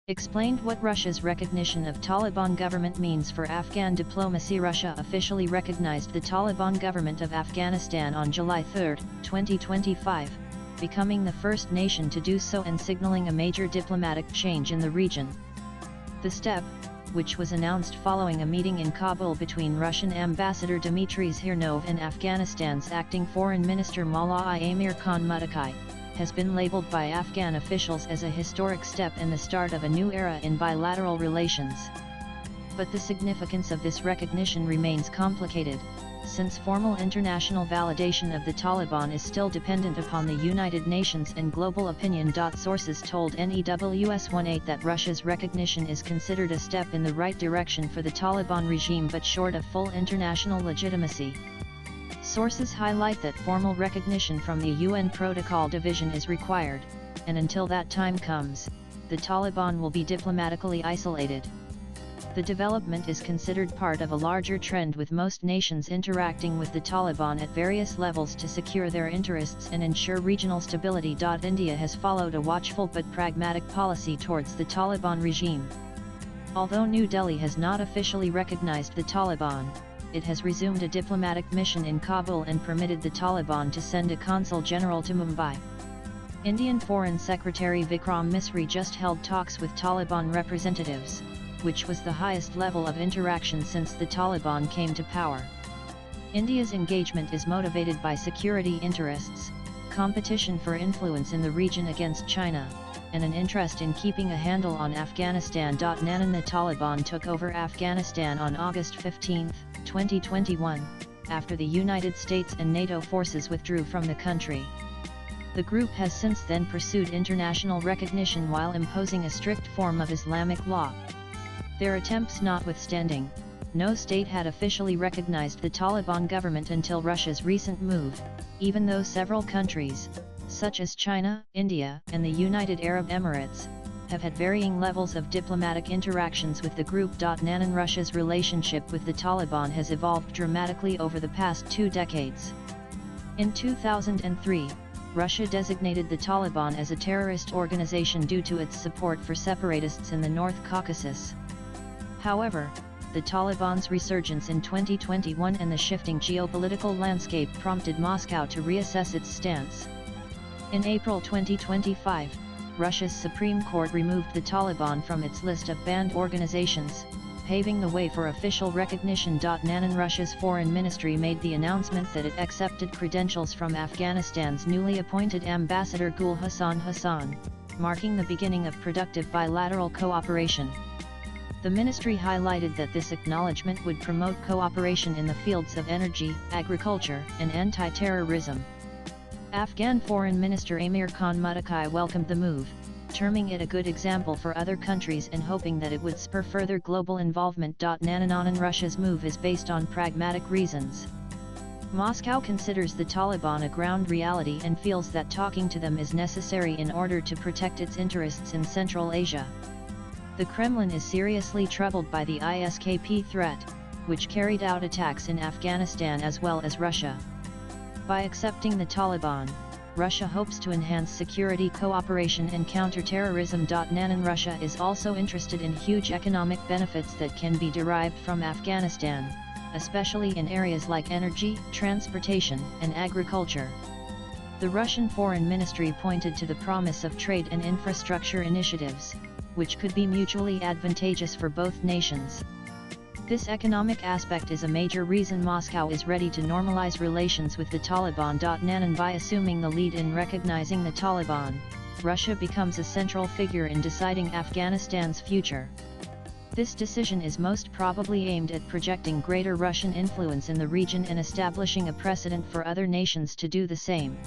explained what Russia's recognition of Taliban government means for Afghan diplomacy. Russia officially recognized the Taliban government of Afghanistan on July 3, 2025, becoming the first nation to do so and signaling a major diplomatic change in the region. The step, which was announced following a meeting in Kabul between Russian Ambassador Dmitry Zhirnov and Afghanistan's acting Foreign Minister Mullah Amir Khan Muttaqi, has been labeled by Afghan officials as a historic step and the start of a new era in bilateral relations. But the significance of this recognition remains complicated, since formal international validation of the Taliban is still dependent upon the United Nations and global opinion. Sources told NEWS 18 that Russia's recognition is considered a step in the right direction for the Taliban regime but short of full international legitimacy. Sources highlight that formal recognition from the UN Protocol Division is required, and until that time comes, the Taliban will be diplomatically isolated. The development is considered part of a larger trend with most nations interacting with the Taliban at various levels to secure their interests and ensure regional stability. India has followed a watchful but pragmatic policy towards the Taliban regime. Although New Delhi has not officially recognized the Taliban, it has resumed a diplomatic mission in Kabul and permitted the Taliban to send a consul general to Mumbai. Indian Foreign Secretary Vikram Misri just held talks with Taliban representatives, which was the highest level of interaction since the Taliban came to power. India's engagement is motivated by security interests, competition for influence in the region against China, and an interest in keeping a handle on Afghanistan. Nanan The Taliban took over Afghanistan on August 15, 2021, after the United States and NATO forces withdrew from the country. The group has since then pursued international recognition while imposing a strict form of Islamic law. Their attempts notwithstanding, no state had officially recognized the Taliban government until Russia's recent move, even though several countries, such as China, India, and the United Arab Emirates, have had varying levels of diplomatic interactions with the group. Nanan Russia's relationship with the Taliban has evolved dramatically over the past 2 decades. In 2003, Russia designated the Taliban as a terrorist organization due to its support for separatists in the North Caucasus. However, the Taliban's resurgence in 2021 and the shifting geopolitical landscape prompted Moscow to reassess its stance. In April 2025, Russia's Supreme Court removed the Taliban from its list of banned organizations, paving the way for official recognition. Nanan Russia's foreign ministry made the announcement that it accepted credentials from Afghanistan's newly appointed ambassador Gul Hassan Hassan, marking the beginning of productive bilateral cooperation. The ministry highlighted that this acknowledgement would promote cooperation in the fields of energy, agriculture, and anti-terrorism. Afghan Foreign Minister Amir Khan Muttaqi welcomed the move, terming it a good example for other countries and hoping that it would spur further global involvement. Nanan Russia's move is based on pragmatic reasons. Moscow considers the Taliban a ground reality and feels that talking to them is necessary in order to protect its interests in Central Asia. The Kremlin is seriously troubled by the ISKP threat, which carried out attacks in Afghanistan as well as Russia. By accepting the Taliban, Russia hopes to enhance security cooperation and counter-terrorism. Nanan Russia is also interested in huge economic benefits that can be derived from Afghanistan, especially in areas like energy, transportation, and agriculture. The Russian Foreign Ministry pointed to the promise of trade and infrastructure initiatives, which could be mutually advantageous for both nations. This economic aspect is a major reason Moscow is ready to normalize relations with the Taliban. Nanan By assuming the lead in recognizing the Taliban, Russia becomes a central figure in deciding Afghanistan's future. This decision is most probably aimed at projecting greater Russian influence in the region and establishing a precedent for other nations to do the same.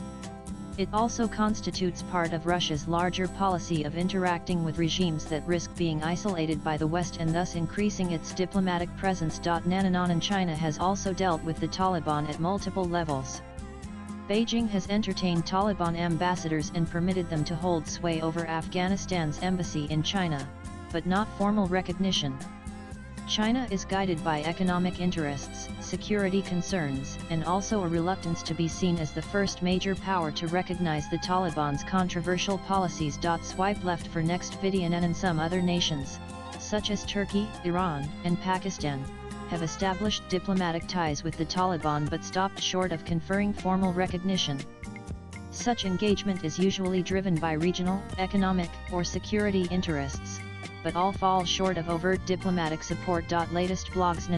It also constitutes part of Russia's larger policy of interacting with regimes that risk being isolated by the West and thus increasing its diplomatic presence. Nanan China has also dealt with the Taliban at multiple levels. Beijing has entertained Taliban ambassadors and permitted them to hold sway over Afghanistan's embassy in China, but not formal recognition. China is guided by economic interests, security concerns, and also a reluctance to be seen as the first major power to recognize the Taliban's controversial policies. Swipe left for next video. And some other nations, such as Turkey, Iran, and Pakistan, have established diplomatic ties with the Taliban but stopped short of conferring formal recognition. Such engagement is usually driven by regional, economic, or security interests, but all fall short of overt diplomatic support. Latest blogs.